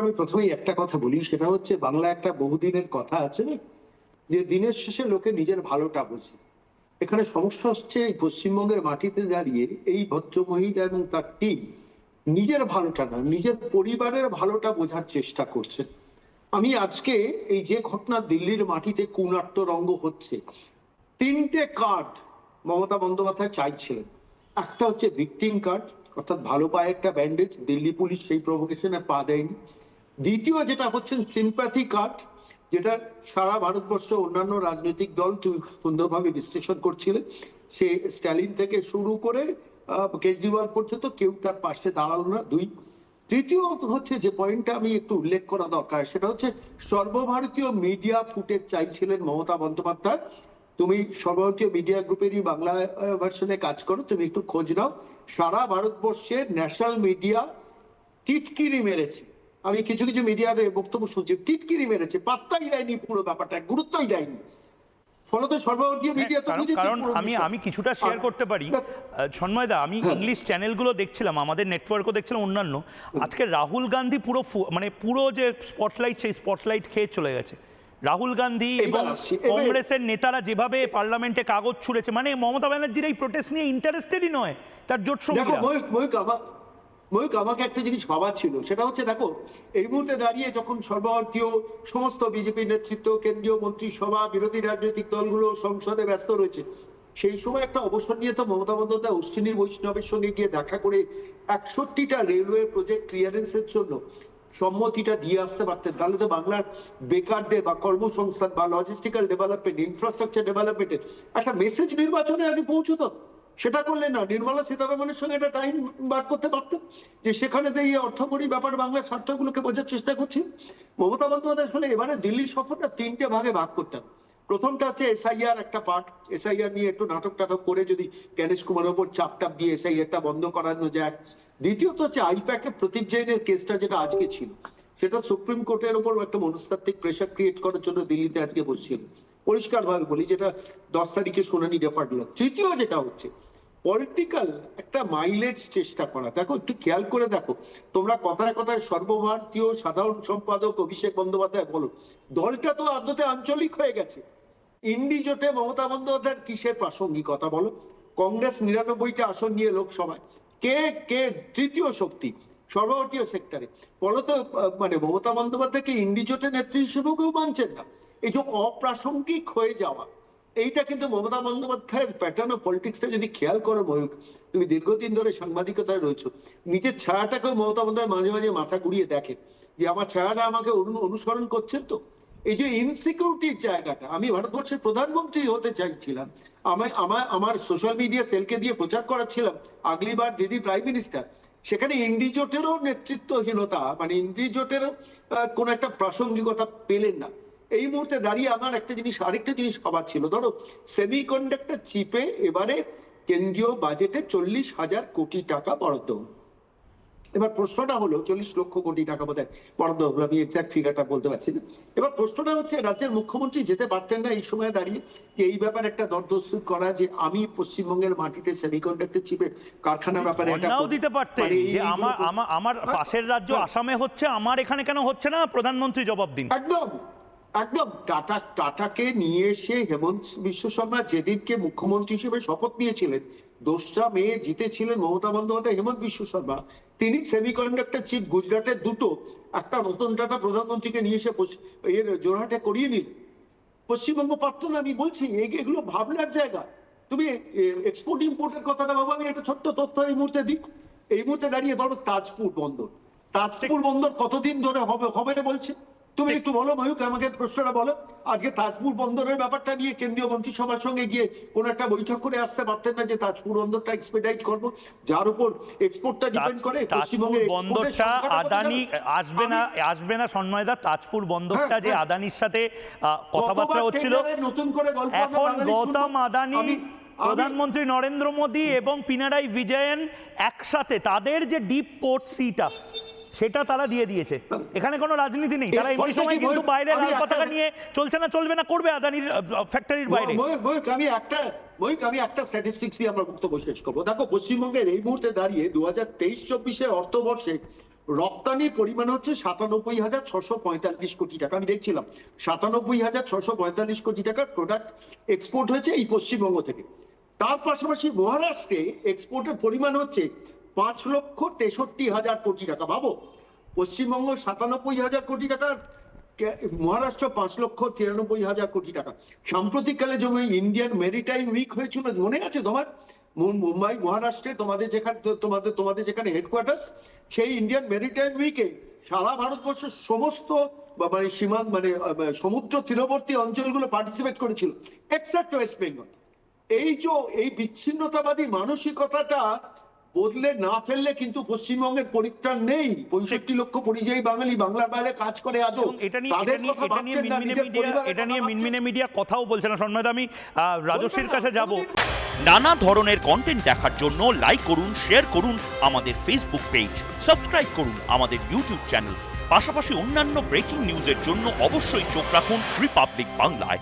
আমি প্রথমেই একটা কথা বলি, সেটা হচ্ছে বাংলা একটা বহুদিনের কথা আছে না, যে দিনের শেষে লোকে নিজের ভালোটা বোঝে। এখানে সমস্যা হচ্ছে এই পশ্চিমবঙ্গের মাটিতে দাঁড়িয়ে এই ভদ্রমহিলা এবং তার টিম নিজের ভালোটা না, নিজের পরিবারের ভালোটা বোঝার চেষ্টা করছে। আমি আজকে এই যে ঘটনা দিল্লির মাটিতে কুনাট্যরঙ্গ হচ্ছে, তিনটে কার্ড মমতা বন্দ্যোপাধ্যায় চাইছিলেন। একটা হচ্ছে ভিকটিম কার্ড, অর্থাৎ ভালো পায়ে একটা ব্যান্ডেজ, দিল্লি পুলিশ সেই প্রভোকেশনে পা দেয়নি। দ্বিতীয় যেটা হচ্ছেন সিম্প্যাথি কার্ড, যেটা সারা ভারতবর্ষ অন্যান্য রাজনৈতিক দল তুমি সুন্দরভাবে বিশ্লেষণ করছিলে, সে স্ট্যালিন থেকে শুরু করে কেজরিওয়াল পর্যন্ত কেউ তার পাশে দাঁড়ালো না। দুই, তৃতীয় হচ্ছে যে পয়েন্টটা আমি একটু উল্লেখ করা দরকার, সেটা হচ্ছে সর্বভারতীয় মিডিয়া ফুটেজ চাইছিলেন মমতা বন্দ্যোপাধ্যায়। তুমি সর্বভারতীয় মিডিয়া গ্রুপেরই বাংলা ভার্সনে কাজ করো, তুমি একটু খোঁজ নাও, সারা ভারতবর্ষের ন্যাশনাল মিডিয়া টিটকিরি মেরেছে। আমি কিছু কিছু মিডিয়ার বক্তব্য শুনছি, টিটকিরি মেরেছে, পাত্তাই দেয়নি, পুরো ব্যাপারটা গুরুত্বই দেয়নি। ফলত সর্বভারতীয় মিডিয়া তো বুঝেছে। কারণ আমি কিছুটা শেয়ার করতে পারি সন্ময়দা, আমি ইংলিশ চ্যানেলগুলো দেখছিলাম, আমাদের নেটওয়ার্কও দেখছিলাম অন্যান্য। আজকে রাহুল গান্ধী পুরো যে স্পটলাইট, সেই স্পটলাইট খেয়ে চলে গেছে। রাহুল গান্ধী এবং কংগ্রেসের নেতারা যেভাবে পার্লামেন্টে কাগজ ছুঁড়েছে, মানে মমতা ব্যানার্জির এই প্রোটেস্ট নিয়ে ইন্টারেস্টেডই নয় তার জোট সঙ্গীরা। ময়ূক, আমাকে একটা জিনিস ভাবা ছিল, সেটা হচ্ছে দেখো এই মুহূর্তে দাঁড়িয়ে যখন সর্বভারতীয় সমস্ত বিজেপি নেতৃত্ব, কেন্দ্রীয় মন্ত্রিসভা, বিরোধী রাজনৈতিক দলগুলো সংসদে ব্যস্ত রয়েছে, সেই সময় একটা অবসর নিয়ে তো মমতা বন্দ্যোপাধ্যায় অশ্বিনী বৈষ্ণবের সঙ্গে গিয়ে দেখা করে 61টা রেলওয়ে প্রজেক্ট ক্লিয়ারেন্সের জন্য সম্মতিটা দিয়ে আসতে পারতেন। তাহলে তো বাংলার বেকারদের বা কর্মসংস্থান বা লজিস্টিক্যাল ডেভেলপমেন্ট, ইনফ্রাস্ট্রাকচার ডেভেলপমেন্টের একটা মেসেজ নির্বাচনের আগে পৌঁছতো। সেটা করলেন না। নির্মলা সীতারামনের সঙ্গে একটা টাইম বার করতে পারতেন, যে সেখানে দিয়ে অর্থকরী ব্যাপার বাংলার স্বার্থগুলোকে বোঝার চেষ্টা করছি। মমতা বন্দ্যোপাধ্যায় আসলে এবারে দিল্লি সফরটা তিনটে ভাগে ভাগ করতেন। প্রথমটা হচ্ছে এসআইআর একটা পার্ট, এসআইআর নিয়ে একটু নাটক টাটক করে যদি গণেশ কুমারের উপর চাপ টাপ দিয়ে এসআইআরটা বন্ধ করানো যায়। দ্বিতীয়ত হচ্ছে আইপ্যাকে প্রতীক জৈনের কেসটা, যেটা আজকে ছিল, সেটা সুপ্রিম কোর্টের উপর একটা মনস্তাত্ত্বিক প্রেশার ক্রিয়েট করার জন্য দিল্লিতে আজকে বসছিল। পরিষ্কার ভাবে বলি, যেটা 10 তারিখে শুনানি রেফার দিল। তৃতীয় যেটা হচ্ছে পলিটিক্যাল একটা মাইলেজ চেষ্টা করা। দেখো, একটু খেয়াল করে দেখো, তোমরা কথায় কথায় সর্বভারতীয় সাধারণ সম্পাদক অভিষেক বন্দ্যোপাধ্যায় বলো, দলটা তো আদতে আঞ্চলিক হয়ে গেছে। ইন্ডি জোটে মমতা বন্দ্যোপাধ্যায়ের কিসের প্রাসঙ্গিকতা বলো? কংগ্রেস 99টা আসন নিয়ে লোকসভায়, কে কে তৃতীয় শক্তি সর্বভারতীয় সেক্টরে। ফলত মানে মমতা বন্দ্যোপাধ্যায়কে ইন্ডি জোটের নেত্রী হিসেবেও কেউ মানছেন না। এই যে অপ্রাসঙ্গিক হয়ে যাওয়া, এইটা কিন্তু মমতা বন্দ্যোপাধ্যায়ের প্যাটার্ন অফ পলিটিক্সটা যদি খেয়াল করো ময়ূক, তুমি দীর্ঘদিন ধরে সাংবাদিকতায় রয়েছো, নিজের ছায়াটাকেও মমতা বন্দ্যোপাধ্যায় মাঝে মাঝে মাথা ঘুরিয়ে দেখে যে আমার ছায়াটা আমাকে অনুসরণ করছেন তো। এই যে ইনসিকিউরিটির জায়গাটা, আমি ভারতবর্ষের প্রধানমন্ত্রী হতে চাইছিলাম, আমার সোশ্যাল মিডিয়া সেলকে দিয়ে প্রচার করাচ্ছিলাম আগলিবার দিদি প্রাইম মিনিস্টার, সেখানে ইন্ডিজোটেরও নেতৃত্বহীনতা, মানে ইন্ডিজোটেরও কোন একটা প্রাসঙ্গিকতা পেলেন না। এই মুহূর্তে দাঁড়িয়ে আমার আরেকটা জিনিস ভাবার ছিল, ধরো সেমিকন্ডাক্টর চিপে এবারে কেন্দ্রীয় বাজেটে 40,000 কোটি টাকা বরাদ্দ। এবার প্রশ্নটা হলো 40 লক্ষ কোটি টাকা বোধ হয় বরাদ্দ হলো, আমি এক্সাক্ট ফিগারটা বলতে পারছি না। এবার প্রশ্নটা হচ্ছে, রাজ্যের মুখ্যমন্ত্রী যেতে পারতেন না এই সময় দাঁড়িয়ে যে এই ব্যাপারে একটা দরদস্তুর করা, যে আমি পশ্চিমবঙ্গের মাটিতে সেমিকন্ডাক্টর চিপের কারখানা ব্যাপারে দিতে পারতেন যে আমার পাশের রাজ্য আসামে হচ্ছে, আমার এখানে কেন হচ্ছে না? প্রধানমন্ত্রী জবাব দিন। একদম একদম টাটাকে নিয়ে এসে হেমন্ত বিশ্ব শর্মা যেদিনকে মুখ্যমন্ত্রী হিসেবে শপথ নিয়েছিলেন, 2রা মে জিতেছিলেন মমতা বন্দ্যোপাধ্যায়, হেমন্ত বিশ্ব শর্মা, তিনি সেমিকন্ডাক্টর চিপ গুজরাটের দুটো, একটা রতন টাটা প্রধানমন্ত্রীকে নিয়ে এসে জোরহাটে করিয়ে নিল। পশ্চিমবঙ্গ পারত না। আমি বলছি এগুলো ভাবনার জায়গা। তুমি এক্সপোর্ট ইম্পোর্টের কথাটা বাবা, আমি একটা ছোট্ট তথ্য এই মুহূর্তে দিই। এই মুহূর্তে দাঁড়িয়ে ধরো তাজপুর বন্দর, তাজপুর বন্দর কতদিন ধরে হবে বলছে? তুমি একটু বলো ময়ূক, আমাকে প্রশ্নটা বলো। আজকে তাজপুর বন্দরের ব্যাপারটা নিয়ে কেন্দ্রীয় মন্ত্রিসভার সঙ্গে গিয়ে কোন একটা বৈঠক করে আসতে পারতেন না, যে তাজপুর বন্দরটা এক্সপেডাইট করবো, যার উপর এক্সপোর্টটা ডিপেন্ড করে। তাজপুর বন্দরটা আদানি আসবে না সন্ময়দা, তাজপুর বন্দরটা যে আদানির সাথে কথাবার্তা হচ্ছিল, নতুন করে গল্প এখন গৌতম আদানি, প্রধানমন্ত্রী নরেন্দ্র মোদী এবং পিনারাই বিজয়ন একসাথে তাদের যে ডিপ পোর্ট সিটা, সেটা তারা দিয়ে দিয়েছে। এখানে কোনো রাজনীতি নেই। তারা এই সময় কিন্তু বাইরে লাল পতাকা নিয়ে চলছে না, চলবে না, করবে আদানির ফ্যাক্টরির বাইরে। আমি একটা স্ট্যাটিস্টিক্স দিয়ে আমরা বক্তব্য শেষ করবো। দেখো, পশ্চিমবঙ্গের এই মুহূর্তে দাঁড়িয়ে 2023-24 অর্থবর্ষে রপ্তানির পরিমাণ হচ্ছে 97,645 কোটি টাকা। আমি দেখছিলাম 97,645 কোটি টাকার প্রোডাক্ট এক্সপোর্ট হয়েছে এই পশ্চিমবঙ্গ থেকে। তার পাশাপাশি মহারাষ্ট্রে এক্সপোর্টের পরিমাণ হচ্ছে 5,63,000 কোটি টাকা। ভাবো, পশ্চিমবঙ্গ 97,000 কোটি টাকা, মহারাষ্ট্র 5,93,000 কোটি টাকা। সাম্প্রতিককালে যখন ইন্ডিয়ান মেরিটাইম উইক হয়েছিল, মনে আছে তোমার? মুম্বাই, মহারাষ্ট্রে, তোমাদের যেখানে হেডকোয়ার্টার, সেই ইন্ডিয়ান মেরিটাইম উইকে সারা ভারতবর্ষের সমস্ত মানে সীমান্ত মানে সমুদ্র তীরবর্তী অঞ্চলগুলো পার্টিসিপেট করেছিল, এক্সেপ্ট ওয়েস্ট বেঙ্গল। এই বিচ্ছিন্নতাবাদী মানসিকতাটা বদলে না ফেললে কিন্তু পশ্চিমবঙ্গের পরিত্রাণ নেই। 65 লক্ষ পরিযায়ী বাঙালি বাংলার বাইরে কাজ করে আজও, তাদের কথা ভাবছেন না, নিজের পরিবারের এটা নিয়ে কথা মিনমিনে ভাবছেন না। মিডিয়া কথাও বলছে না। সন্ময়দা, আমি রাজশ্রীর কাছে যাব। নানা ধরনের কন্টেন্ট দেখার জন্য লাইক করুন, শেয়ার করুন আমাদের ফেসবুক পেজ, সাবস্ক্রাইব করুন আমাদের ইউটিউব চ্যানেল। পাশাপাশি অন্যান্য ব্রেকিং নিউজের জন্য অবশ্যই চোখ রাখুন রিপাবলিক বাংলায়।